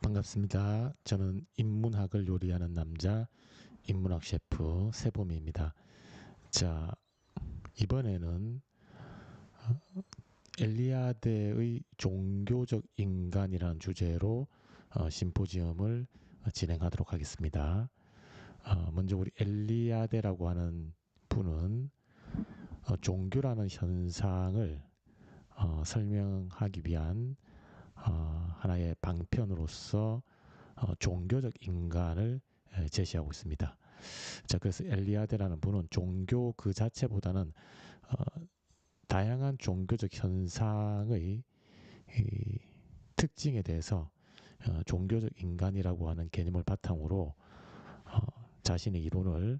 반갑습니다. 저는 인문학을 요리하는 남자, 인문학 셰프 세범입니다. 자, 이번에는 엘리아드의 종교적 인간이라는 주제로 심포지엄을 진행하도록 하겠습니다. 먼저 우리 엘리아드라고 하는 분은 종교라는 현상을 설명하기 위한 하나의 방편으로서 종교적 인간을 제시하고 있습니다. 자, 그래서 엘리아드라는 분은 종교 그 자체보다는 다양한 종교적 현상의 이 특징에 대해서 종교적 인간이라고 하는 개념을 바탕으로 자신의 이론을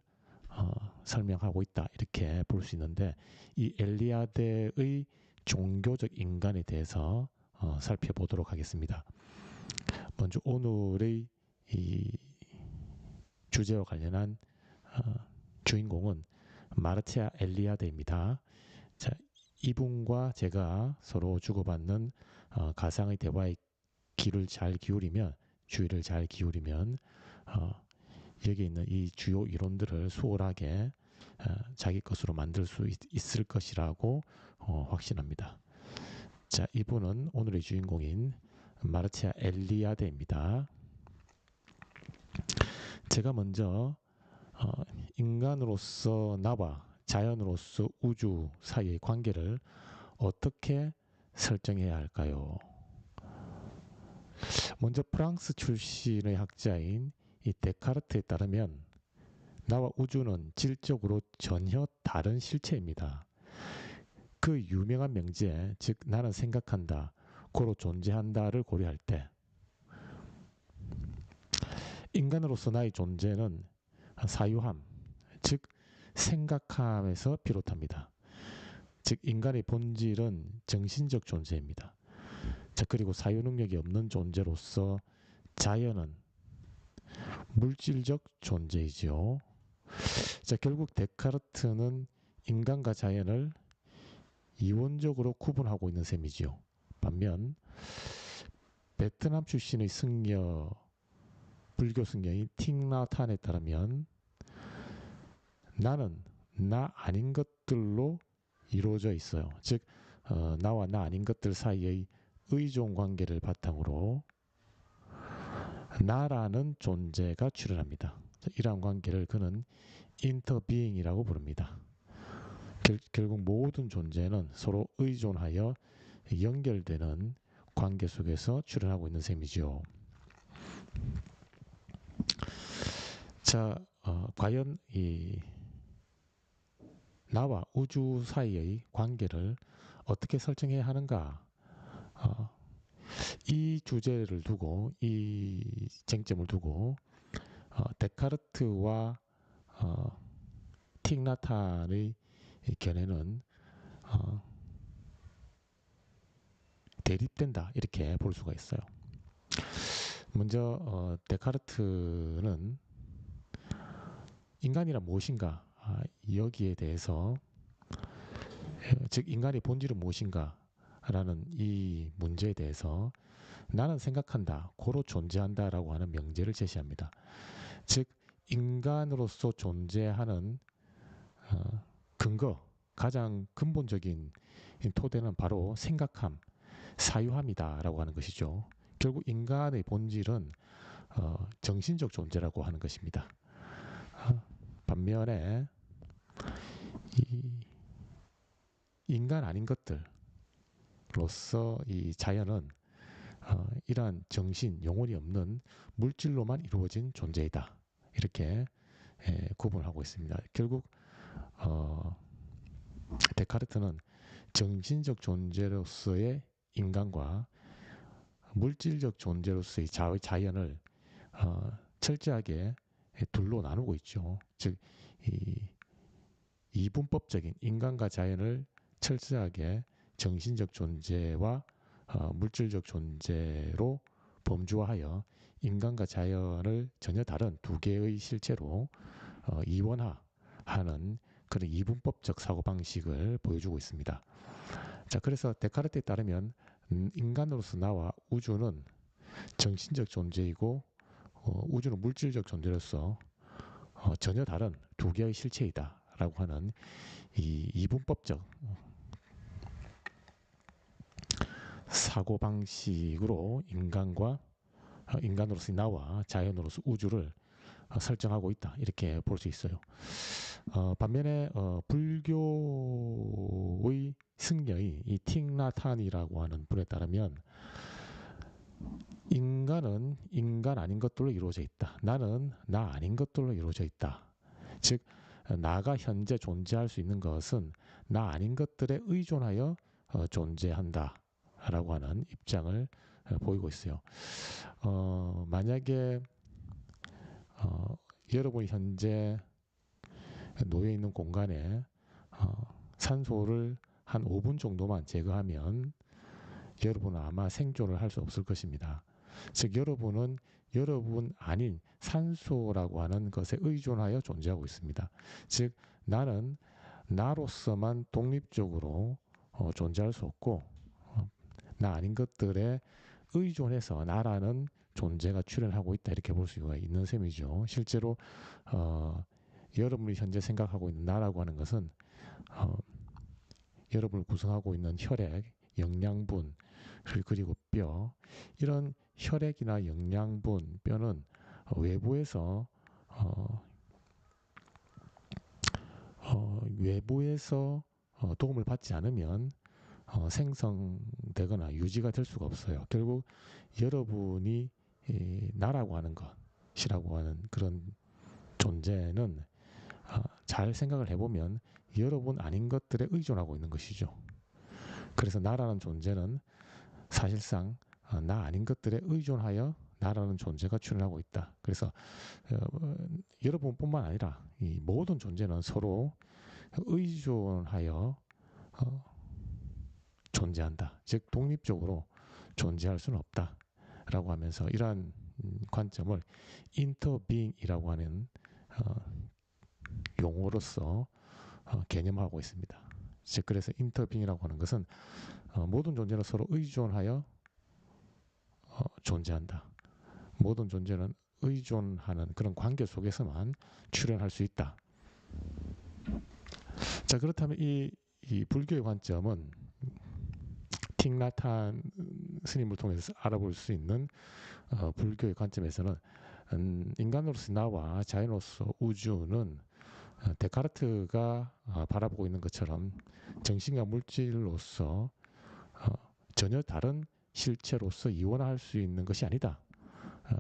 설명하고 있다 이렇게 볼 수 있는데, 이 엘리아드의 종교적 인간에 대해서 살펴보도록 하겠습니다. 먼저 오늘의 이 주제와 관련한 주인공은 마르티아 엘리아드입니다. 자, 이분과 제가 서로 주고받는 가상의 대화의 귀를 잘 기울이면, 주의를 잘 기울이면 여기 있는 이 주요 이론들을 수월하게 자기 것으로 만들 수 있을 것이라고 확신합니다. 자, 이분은 오늘의 주인공인 마르티아 엘리아드입니다. 제가 먼저 인간으로서 나와 자연으로서 우주 사이의 관계를 어떻게 설정해야 할까요? 먼저 프랑스 출신의 학자인 이 데카르트에 따르면 나와 우주는 질적으로 전혀 다른 실체입니다. 그 유명한 명제, 즉 나는 생각한다, 고로 존재한다를 고려할 때 인간으로서 나의 존재는 사유함, 즉 생각함에서 비롯합니다. 즉 인간의 본질은 정신적 존재입니다. 자, 그리고 사유 능력이 없는 존재로서 자연은 물질적 존재이지요. 자, 결국 데카르트는 인간과 자연을 이원적으로 구분하고 있는 셈이지요. 반면 베트남 출신의 승려, 불교 승려인 틱나탄에 따르면 나는 나 아닌 것들로 이루어져 있어요. 즉 나와 나 아닌 것들 사이의 의존 관계를 바탕으로 나라는 존재가 출현합니다. 이러한 관계를 그는 인터비잉이라고 부릅니다. 결국 모든 존재는 서로 의존하여 연결되는 관계 속에서 출현하고 있는 셈이죠. 자, 과연 이 나와 우주 사이의 관계를 어떻게 설정해야 하는가? 이 주제를 두고, 이 쟁점을 두고 데카르트와 틱나탄의 견해는 대립된다 이렇게 볼 수가 있어요. 먼저 데카르트는 인간이란 무엇인가, 여기에 대해서, 즉 인간의 본질은 무엇인가 라는 이 문제에 대해서 나는 생각한다, 고로 존재한다 라고 하는 명제를 제시합니다. 즉 인간으로서 존재하는 근거, 가장 근본적인 토대는 바로 생각함, 사유함이다 라고 하는 것이죠. 결국 인간의 본질은 정신적 존재라고 하는 것입니다. 반면에 이 인간 아닌 것들로서 이 자연은 이러한 정신, 영혼이 없는 물질로만 이루어진 존재이다. 이렇게 구분하고 있습니다. 결국 데카르트는 정신적 존재로서의 인간과 물질적 존재로서의 자연을 철저하게 둘로 나누고 있죠. 즉 이분법적인 인간과 자연을 철저하게 정신적 존재와 물질적 존재로 범주화하여 인간과 자연을 전혀 다른 두 개의 실체로 이원화하는 그런 이분법적 사고방식을 보여주고 있습니다. 자, 그래서 데카르트에 따르면 인간으로서 나와 우주는 정신적 존재이고 우주는 물질적 존재로서 전혀 다른 두 개의 실체이다라고 하는 이 이분법적 사고 방식으로 인간으로서의 나와 자연으로서 우주를 설정하고 있다 이렇게 볼 수 있어요. 반면에 불교의 승려의 이 틱나탄이라고 하는 분에 따르면 인간은 인간 아닌 것들로 이루어져 있다. 나는 나 아닌 것들로 이루어져 있다. 즉 나가 현재 존재할 수 있는 것은 나 아닌 것들에 의존하여 존재한다 라고 하는 입장을 보이고 있어요. 만약에 여러분이 현재 놓여 있는 공간에 산소를 한 5분 정도만 제거하면 여러분은 아마 생존을 할 수 없을 것입니다. 즉 여러분은 여러분 아닌 산소라고 하는 것에 의존하여 존재하고 있습니다. 즉 나는 나로서만 독립적으로 존재할 수 없고 나 아닌 것들에 의존해서 나라는 존재가 출현하고 있다 이렇게 볼 수가 있는 셈이죠. 실제로 여러분이 현재 생각하고 있는 나라고 하는 것은 여러분을 구성하고 있는 혈액, 영양분, 그리고 뼈 이런 혈액이나 영양분, 뼈는 외부에서 도움을 받지 않으면 생성되거나 유지가 될 수가 없어요. 결국 여러분이 나라고 하는 것이라고 하는 그런 존재는 잘 생각을 해보면 여러분 아닌 것들에 의존하고 있는 것이죠. 그래서 나라는 존재는 사실상 나 아닌 것들에 의존하여 나라는 존재가 출현하고 있다. 그래서 여러분뿐만 아니라 이 모든 존재는 서로 의존하여 존재한다. 즉 독립적으로 존재할 수는 없다라고 하면서 이러한 관점을 인터빙이라고 하는 용어로서 개념하고 있습니다. 즉 그래서 인터빙이라고 하는 것은 모든 존재는 서로 의존하여 존재한다. 모든 존재는 의존하는 그런 관계 속에서만 출현할 수 있다. 자 그렇다면 이 불교의 관점은 틱나탄 스님을 통해서 알아볼 수 있는 불교의 관점에서는 인간으로서 나와 자연으로서 우주는 데카르트가 바라보고 있는 것처럼 정신과 물질로서 전혀 다른 실체로서 이원할 수 있는 것이 아니다.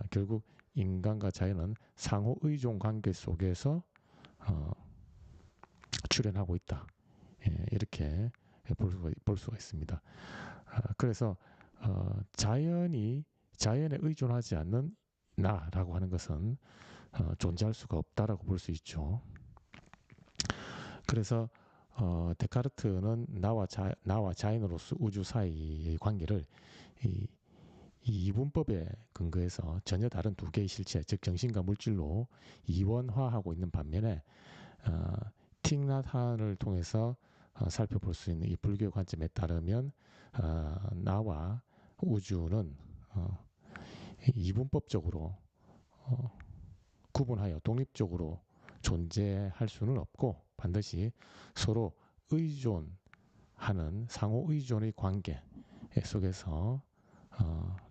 결국 인간과 자연은 상호 의존 관계 속에서 출현하고 있다. 이렇게 볼 수가 있습니다. 그래서 자연에 의존하지 않는 나라고 하는 것은 존재할 수가 없다라고 볼 수 있죠. 그래서 데카르트는 나와 자연으로서 우주 사이의 관계를 이 이분법에 근거해서 전혀 다른 두 개의 실체, 즉 정신과 물질로 이원화하고 있는 반면에 틱나탄을 통해서 살펴볼 수 있는 이 불교 관점에 따르면 나와 우주는 이분법적으로 구분하여 독립적으로 존재할 수는 없고 반드시 서로 의존하는 상호 의존의 관계 속에서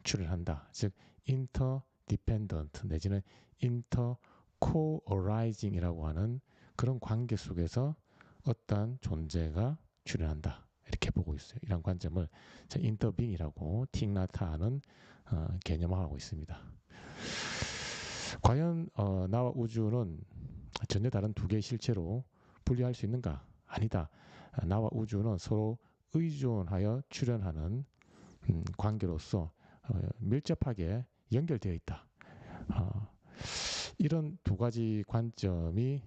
출현한다. 즉 인터디펜던트 내지는 인터코어라이징이라고 하는 그런 관계 속에서 어떠한 존재가 출현한다. 이렇게 보고 있어요. 이런 관점을 인터빙이라고 틱나타는 개념화하고 있습니다. 과연 나와 우주는 전혀 다른 두 개의 실체로 분리할 수 있는가? 아니다. 나와 우주는 서로 의존하여 출현하는 관계로서 밀접하게 연결되어 있다. 이런 두 가지 관점이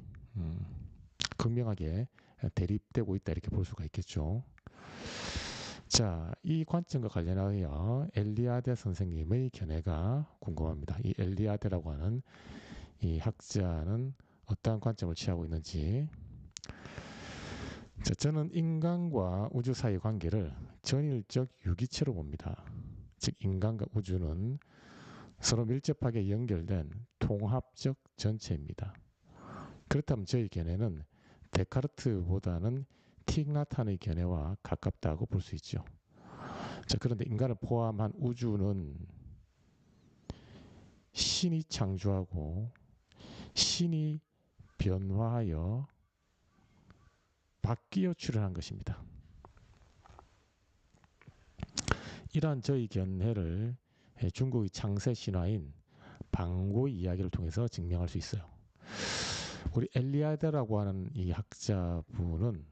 극명하게 대립되고 있다 이렇게 볼 수가 있겠죠. 자, 이 관점과 관련하여 엘리아데 선생님의 견해가 궁금합니다. 이 엘리아데라고 하는 이 학자는 어떠한 관점을 취하고 있는지. 자, 저는 인간과 우주 사이의 관계를 전일적 유기체로 봅니다. 즉 인간과 우주는 서로 밀접하게 연결된 통합적 전체입니다. 그렇다면 저희 견해는 데카르트보다는 틱나탄의 견해와 가깝다고 볼 수 있죠. 자, 그런데 인간을 포함한 우주는 신이 창조하고 신이 변화하여 바뀌어 출현한 것입니다. 이러한 저희 견해를 중국의 창세 신화인 방고의 이야기를 통해서 증명할 수 있어요. 우리 엘리아드라고 하는 이 학자분은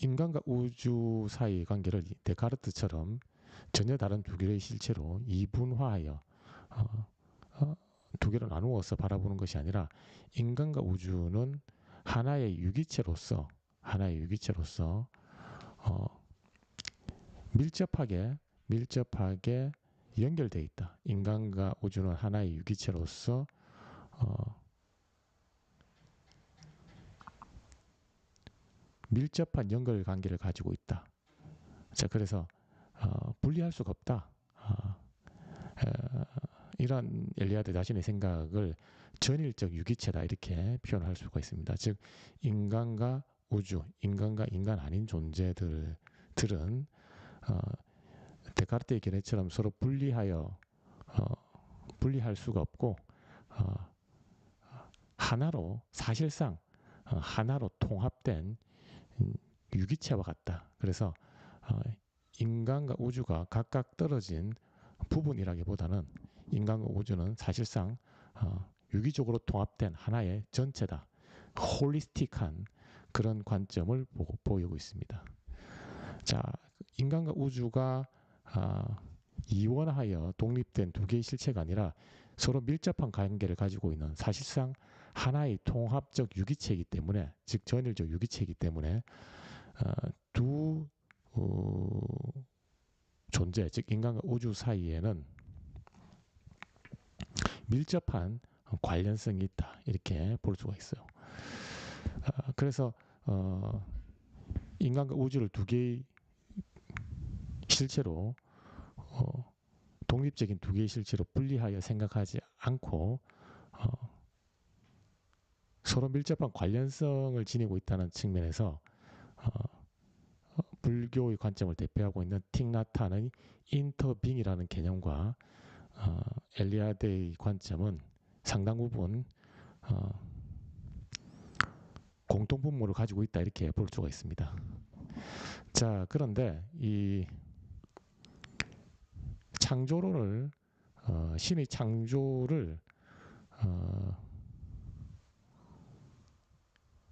인간과 우주 사이의 관계를 데카르트처럼 전혀 다른 두 개의 실체로 이분화하여 두 개로 나누어서 바라보는 것이 아니라 인간과 우주는 하나의 유기체로서 밀접하게 연결되어 있다. 인간과 우주는 하나의 유기체로서 밀접한 연결 관계를 가지고 있다. 자, 그래서 분리할 수가 없다. 이러한 엘리아드 자신의 생각을 전일적 유기체다 이렇게 표현할 수가 있습니다. 즉 인간과 우주, 인간과 인간 아닌 존재들은 데카르트의 견해처럼 서로 분리할 수가 없고 하나로 사실상 하나로 통합된 유기체와 같다. 그래서 인간과 우주가 각각 떨어진 부분이라기보다는 인간과 우주는 사실상 유기적으로 통합된 하나의 전체다. 홀리스틱한 그런 관점을 보이고 있습니다. 자, 인간과 우주가 이원하여 독립된 두 개의 실체가 아니라 서로 밀접한 관계를 가지고 있는 사실상 하나의 통합적 유기체이기 때문에, 즉 전일적 유기체이기 때문에 두 존재, 즉 인간과 우주 사이에는 밀접한 관련성이 있다 이렇게 볼 수가 있어요. 그래서 인간과 우주를 두 개의 실체로 독립적인 두 개의 실체로 분리하여 생각하지 않고 서로 밀접한 관련성을 지니고 있다는 측면에서 불교의 관점을 대표하고 있는 틱나탄의 인터빙이라는 개념과 엘리아드의 관점은 상당 부분 공통분모를 가지고 있다 이렇게 볼 수가 있습니다. 자, 그런데 이 창조론을 신의 창조를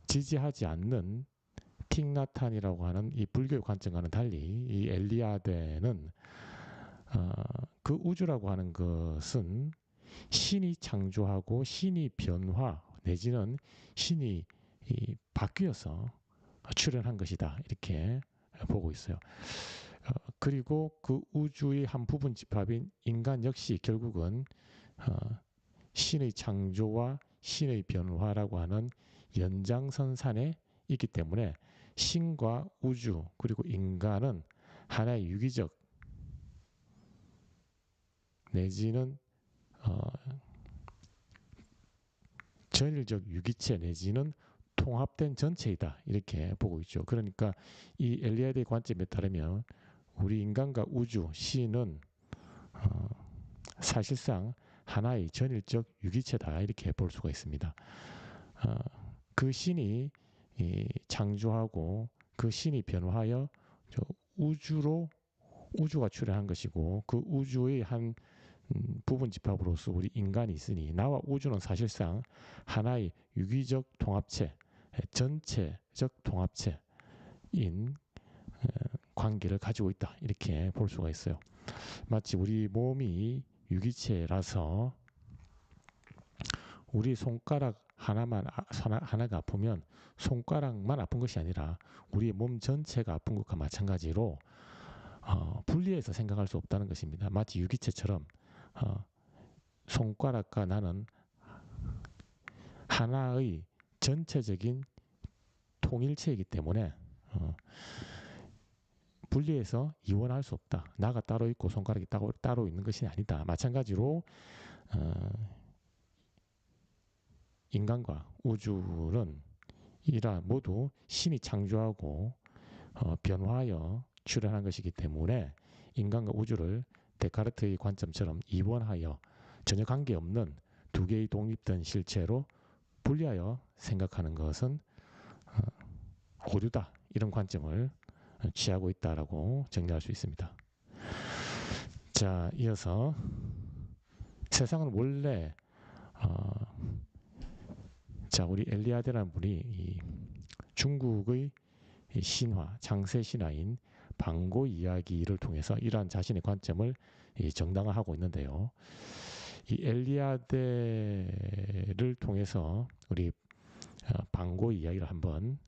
지지하지 않는 틱나탄이라고 하는 이 불교의 관점과는 달리 이 엘리아드는 그 우주라고 하는 것은 신이 창조하고 신이 변화 내지는 신이 바뀌어서 출현한 것이다 이렇게 보고 있어요. 그리고 그 우주의 한 부분 집합인 인간 역시 결국은 신의 창조와 신의 변화라고 하는 연장선상에 있기 때문에 신과 우주 그리고 인간은 하나의 유기적 내지는 전일적 유기체 내지는 통합된 전체이다 이렇게 보고 있죠. 그러니까 이 엘리아드의 관점에 따르면 우리 인간과 우주, 신은 사실상 하나의 전일적 유기체다 이렇게 볼 수가 있습니다. 그 신이 창조하고 그 신이 변화하여 우주가 출현한 것이고 그 우주의 한 부분 집합으로서 우리 인간이 있으니 나와 우주는 사실상 하나의 유기적 통합체, 전체적 통합체인 관계를 가지고 있다 이렇게 볼 수가 있어요. 마치 우리 몸이 유기체라서 우리 손가락 하나가 아프면 손가락만 아픈 것이 아니라 우리 몸 전체가 아픈 것과 마찬가지로 분리해서 생각할 수 없다는 것입니다. 마치 유기체처럼 손가락과 나는 하나의 전체적인 통일체이기 때문에 분리해서 이원할 수 없다. 나가 따로 있고 손가락이 따로 있는 것이 아니다. 마찬가지로 인간과 우주는 이라 모두 신이 창조하고 변화하여 출현한 것이기 때문에 인간과 우주를 데카르트의 관점처럼 이원하여 전혀 관계없는 두 개의 독립된 실체로 분리하여 생각하는 것은 오류다. 이런 관점을 취하고 있다라고 정리할 수 있습니다. 자, 이어서 세상은 원래 우리 엘리아드라는 분이 이 중국의 신화, 장세 신화인 방고 이야기를 통해서 이러한 자신의 관점을 정당화하고 있는데요. 이 엘리아드를 통해서 우리 방고 이야기를 한번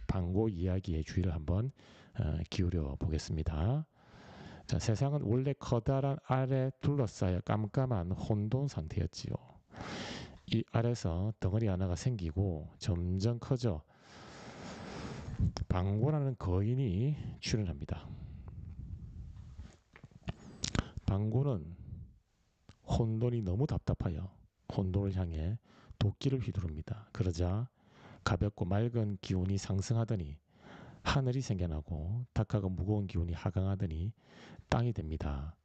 방고 이야기의 주의를 한번 기울여 보겠습니다. 자, 세상은 원래 커다란 알에 둘러싸여 깜깜한 혼돈 상태였지요. 이 알에서 덩어리 하나가 생기고 점점 커져 방고라는 거인이 출현합니다. 방고는 혼돈이 너무 답답하여 혼돈을 향해 도끼를 휘두릅니다. 그러자 가볍고 맑은 기운이 상승하더니 하늘이 생겨나고 탁하고 무거운 기운이 하강하더니 땅이 됩니다.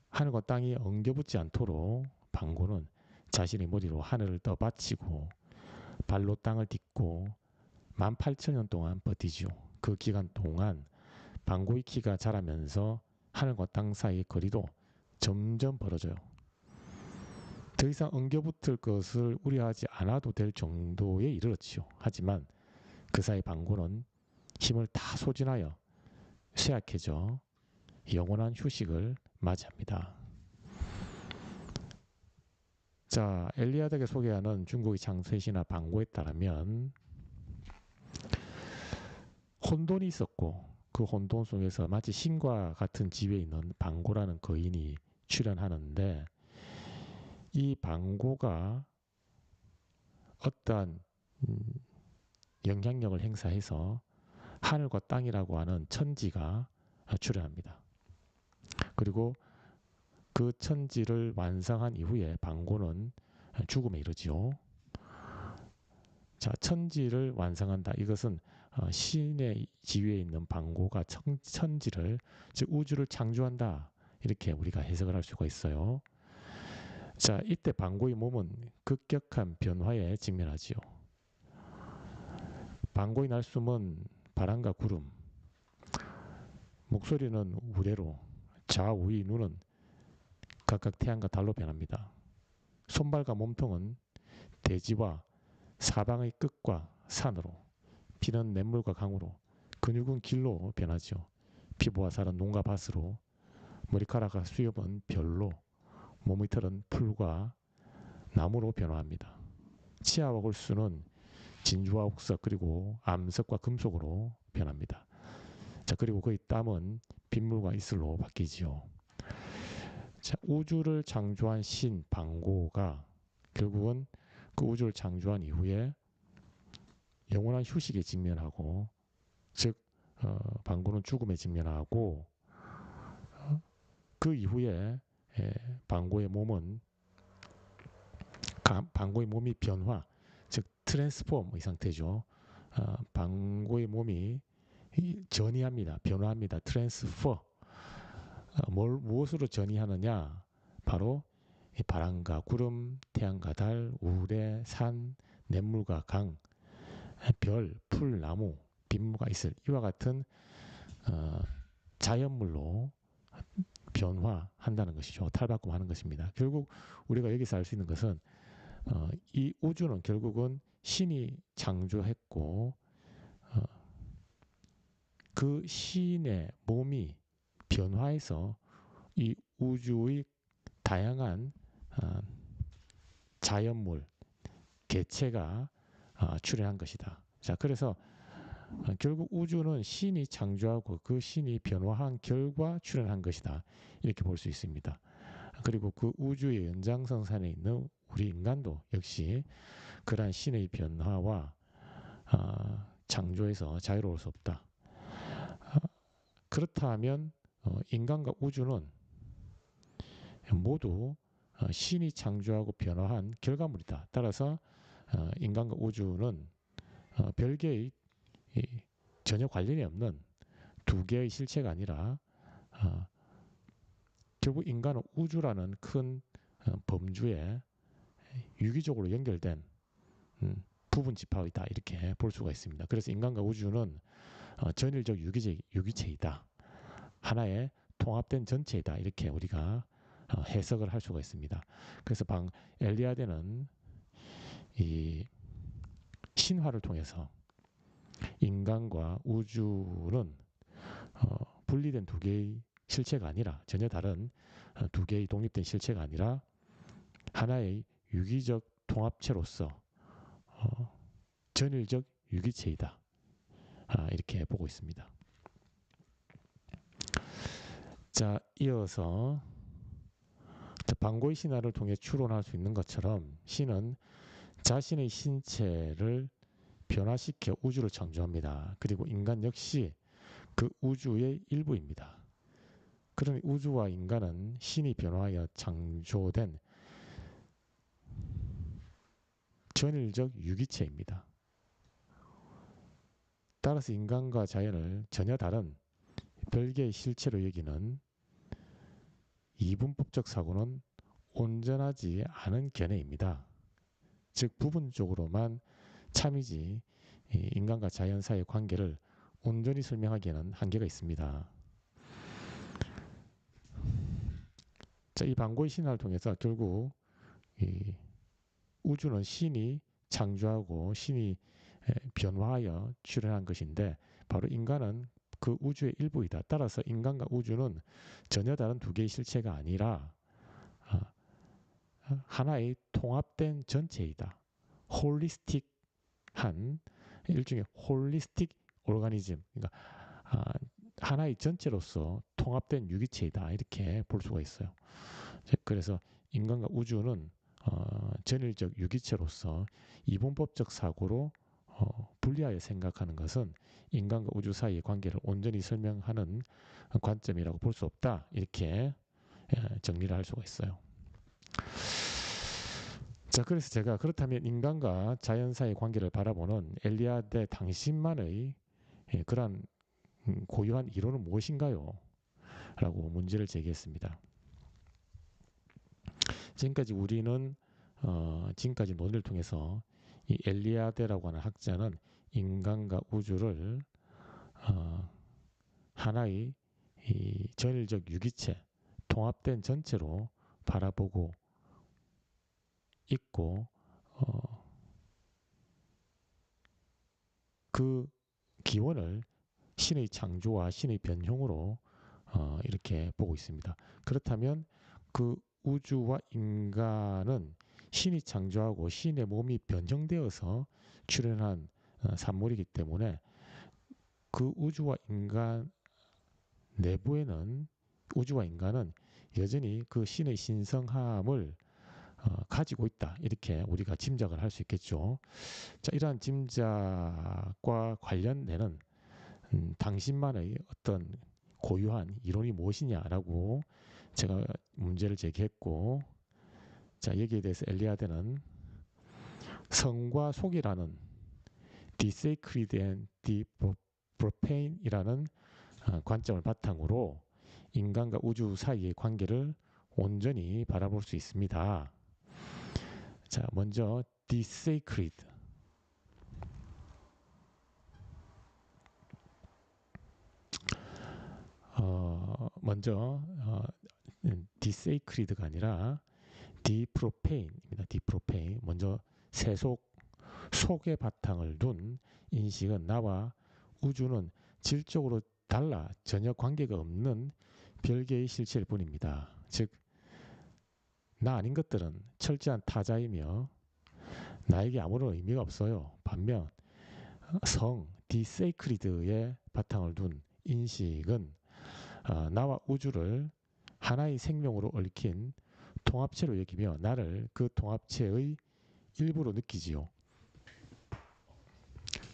하늘과 땅이 엉겨붙지 않도록 방고는 자신의 머리로 하늘을 떠받치고 발로 땅을 딛고 18,000년 동안 버티죠. 그 기간 동안 방고의 키가 자라면서 하늘과 땅 사이의 거리도 점점 벌어져요. 더 이상 엉겨붙을 것을 우려하지 않아도 될 정도에 이르렀지요. 하지만 그 사이 방고는 힘을 다 소진하여 쇠약해져 영원한 휴식을 맞이합니다. 자, 엘리아드가 소개하는 중국의 장세신화 방고에 따르면 혼돈이 있었고 그 혼돈 속에서 마치 신과 같은 지위에 있는 방고라는 거인이 출현하는데 이 방고가 어떠한 영향력을 행사해서 하늘과 땅이라고 하는 천지가 출현합니다. 그리고 그 천지를 완성한 이후에 방고는 죽음에 이르지요. 자, 천지를 완성한다. 이것은 신의 지위에 있는 방고가 천지를, 즉 우주를 창조한다. 이렇게 우리가 해석을 할 수가 있어요. 자, 이때 방고의 몸은 급격한 변화에 직면하지요. 방고의 날숨은 바람과 구름, 목소리는 우레로, 좌우의 눈은 각각 태양과 달로 변합니다. 손발과 몸통은 대지와 사방의 끝과 산으로, 피는 냇물과 강으로, 근육은 길로 변하죠. 피부와 살은 농과 밭으로, 머리카락과 수염은 별로, 몸의 털은 풀과 나무로 변화합니다. 치아와 골수는 진주와 옥석 그리고 암석과 금속으로 변합니다. 자, 그리고 그의 땀은 빗물과 이슬로 바뀌지요. 자, 우주를 창조한 신 방고가 결국은 그 우주를 창조한 이후에 영원한 휴식에 직면하고, 즉 방고는 죽음에 직면하고, 그 이후에 방고의 몸은 방고의 몸이 변화, 즉 트랜스폼 의 상태죠. 방고의 몸이 전이합니다. 변화합니다. 트랜스퍼. 무엇으로 전이하느냐? 바로 바람과 구름, 태양과 달, 우레, 산, 냇물과 강, 별, 풀, 나무, 빗물과 이슬, 이와 같은 자연물로 변화한다는 것이죠. 탈바꿈하는 것입니다. 결국 우리가 여기서 알 수 있는 것은 이 우주는 결국은 신이 창조했고 그 신의 몸이 변화해서 이 우주의 다양한 자연물, 개체가 출현한 것이다. 자, 그래서 결국 우주는 신이 창조하고 그 신이 변화한 결과 출현한 것이다. 이렇게 볼 수 있습니다. 그리고 그 우주의 연장선상에 있는 우리 인간도 역시 그러한 신의 변화와 창조에서 자유로울 수 없다. 그렇다면 인간과 우주는 모두 신이 창조하고 변화한 결과물이다. 따라서 인간과 우주는 별개의 전혀 관련이 없는 두 개의 실체가 아니라 결국 인간은 우주라는 큰 범주에 유기적으로 연결된 부분 집합이다 이렇게 볼 수가 있습니다. 그래서 인간과 우주는 전일적 유기체이다. 하나의 통합된 전체이다. 이렇게 우리가 해석을 할 수가 있습니다. 그래서 엘리아드는 이 신화를 통해서 인간과 우주는 분리된 두 개의 실체가 아니라 전혀 다른 두 개의 독립된 실체가 아니라 하나의 유기적 통합체로서 전일적 유기체이다. 이렇게 보고 있습니다. 자, 이어서 방고의 신화를 통해 추론할 수 있는 것처럼 신은 자신의 신체를 변화시켜 우주를 창조합니다. 그리고 인간 역시 그 우주의 일부입니다. 그러니 우주와 인간은 신이 변화하여 창조된 전일적 유기체입니다. 따라서 인간과 자연을 전혀 다른 별개의 실체로 여기는 이분법적 사고는 온전하지 않은 견해입니다. 즉 부분적으로만 참이지 인간과 자연 사이의 관계를 온전히 설명하기에는 한계가 있습니다. 자, 이 방고의 신화를 통해서 결국 이 우주는 신이 창조하고 신이 변화하여 출현한 것인데 바로 인간은 그 우주의 일부이다. 따라서 인간과 우주는 전혀 다른 두 개의 실체가 아니라 하나의 통합된 전체이다. 홀리스틱한 일종의 홀리스틱 오르가니즘, 그러니까 하나의 전체로서 통합된 유기체이다. 이렇게 볼 수가 있어요. 그래서 인간과 우주는 전일적 유기체로서 이분법적 사고로 분리하여 생각하는 것은 인간과 우주 사이의 관계를 온전히 설명하는 관점이라고 볼 수 없다. 이렇게 정리를 할 수가 있어요. 자, 그래서 제가 그렇다면 인간과 자연 사이의 관계를 바라보는 엘리아드 당신만의 그러한 고유한 이론은 무엇인가요? 라고 문제를 제기했습니다. 지금까지 우리는 지금까지 논의를 통해서 이 엘리아드라고 하는 학자는 인간과 우주를 하나의 이 전일적 유기체, 통합된 전체로 바라보고 있고 그 기원을 신의 창조와 신의 변형으로 이렇게 보고 있습니다. 그렇다면 그 우주와 인간은 신이 창조하고 신의 몸이 변형되어서 출현한 산물이기 때문에 그 우주와 인간 내부에는 우주와 인간은 여전히 그 신의 신성함을 가지고 있다. 이렇게 우리가 짐작을 할 수 있겠죠. 자, 이러한 짐작과 관련되는 당신만의 어떤 고유한 이론이 무엇이냐라고 제가 문제를 제기했고, 자, 여기에 대해서 엘리아드는 성과 속이라는 The Sacred and the Profane이라는 관점을 바탕으로 인간과 우주 사이의 관계를 온전히 바라볼 수 있습니다. 자, 먼저 The Sacred. 먼저 The Sacred가 아니라 The Profane입니다. The Profane. 먼저 세속, 속의 바탕을 둔 인식은 나와 우주는 질적으로 달라 전혀 관계가 없는 별개의 실체일 뿐입니다. 즉, 나 아닌 것들은 철저한 타자이며 나에게 아무런 의미가 없어요. 반면 성, The Sacred의 바탕을 둔 인식은 나와 우주를 하나의 생명으로 얽힌 통합체로 여기며 나를 그 통합체의 일부로 느끼지요.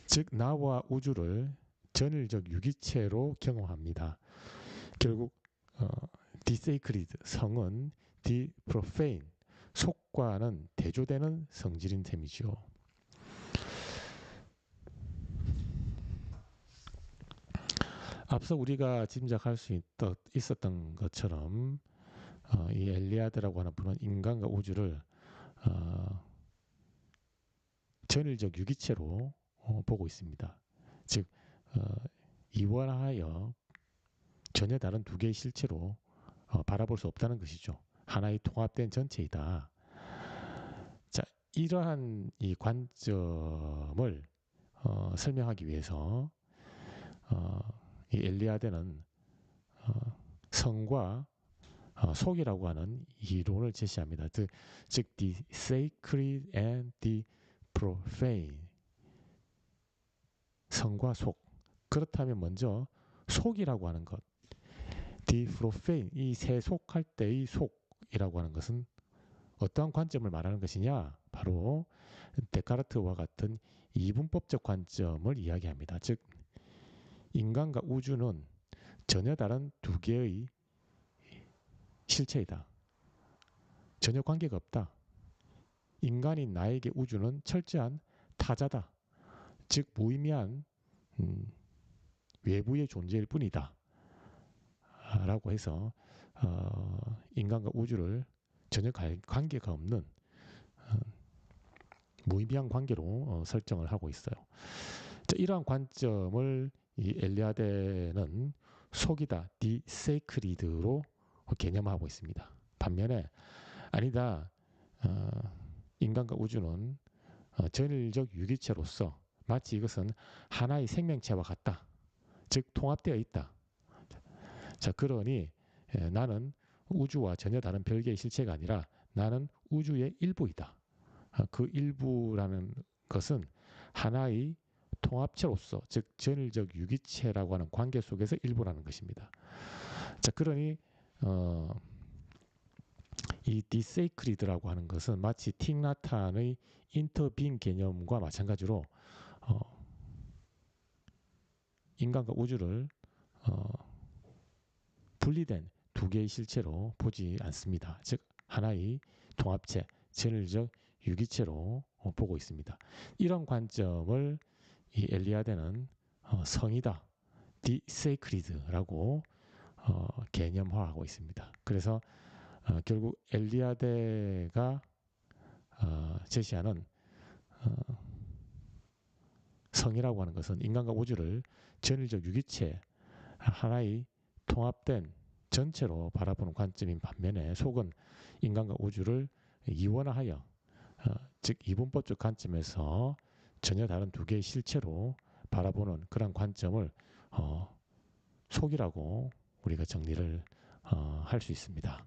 즉 나와 우주를 전일적 유기체로 경험합니다. 결국 디세이크리드 성은 디프로페인 속과는 대조되는 성질인 셈이죠. 앞서 우리가 짐작할 수 있었던 것처럼 이 엘리아드라고 하는 분은 인간과 우주를 전일적 유기체로 보고 있습니다. 즉 이원하여 전혀 다른 두 개의 실체로 바라볼 수 없다는 것이죠. 하나의 통합된 전체이다. 자, 이러한 이 관점을 설명하기 위해서 이 엘리아드는 성과 속이라고 하는 이론을 제시합니다. 즉, the sacred and the profane. 성과 속. 그렇다면 먼저 속이라고 하는 것. the profane, 이 세속할 때의 속이라고 하는 것은 어떠한 관점을 말하는 것이냐? 바로 데카르트와 같은 이분법적 관점을 이야기합니다. 즉, 인간과 우주는 전혀 다른 두 개의 실체이다. 전혀 관계가 없다. 인간인 나에게 우주는 철저한 타자다. 즉 무의미한 외부의 존재일 뿐이다. 라고 해서 인간과 우주를 전혀 관계가 없는 무의미한 관계로 설정을 하고 있어요. 자, 이러한 관점을 이 엘리아데는 속이다, 디세이크리드로 개념하고 있습니다. 반면에 아니다, 인간과 우주는 전일적 유기체로서 마치 이것은 하나의 생명체와 같다. 즉 통합되어 있다. 자, 그러니 나는 우주와 전혀 다른 별개의 실체가 아니라 나는 우주의 일부이다. 그 일부라는 것은 하나의 통합체로서, 즉 전일적 유기체라고 하는 관계 속에서 일부라는 것입니다. 자, 그러니 이 디세이크리드라고 하는 것은 마치 틱나탄의 인터빈 개념과 마찬가지로 인간과 우주를 분리된 두 개의 실체로 보지 않습니다. 즉 하나의 통합체, 전일적 유기체로 보고 있습니다. 이런 관점을 이 엘리아데는 성이다, 디세이크리드라고 개념화하고 있습니다. 그래서 결국 엘리아데가 제시하는 성이라고 하는 것은 인간과 우주를 전일적 유기체, 하나의 통합된 전체로 바라보는 관점인 반면에 속은 인간과 우주를 이원화하여 즉 이분법적 관점에서 전혀 다른 두 개의 실체로 바라보는 그런 관점을 속이라고 우리가 정리를 할 수 있습니다.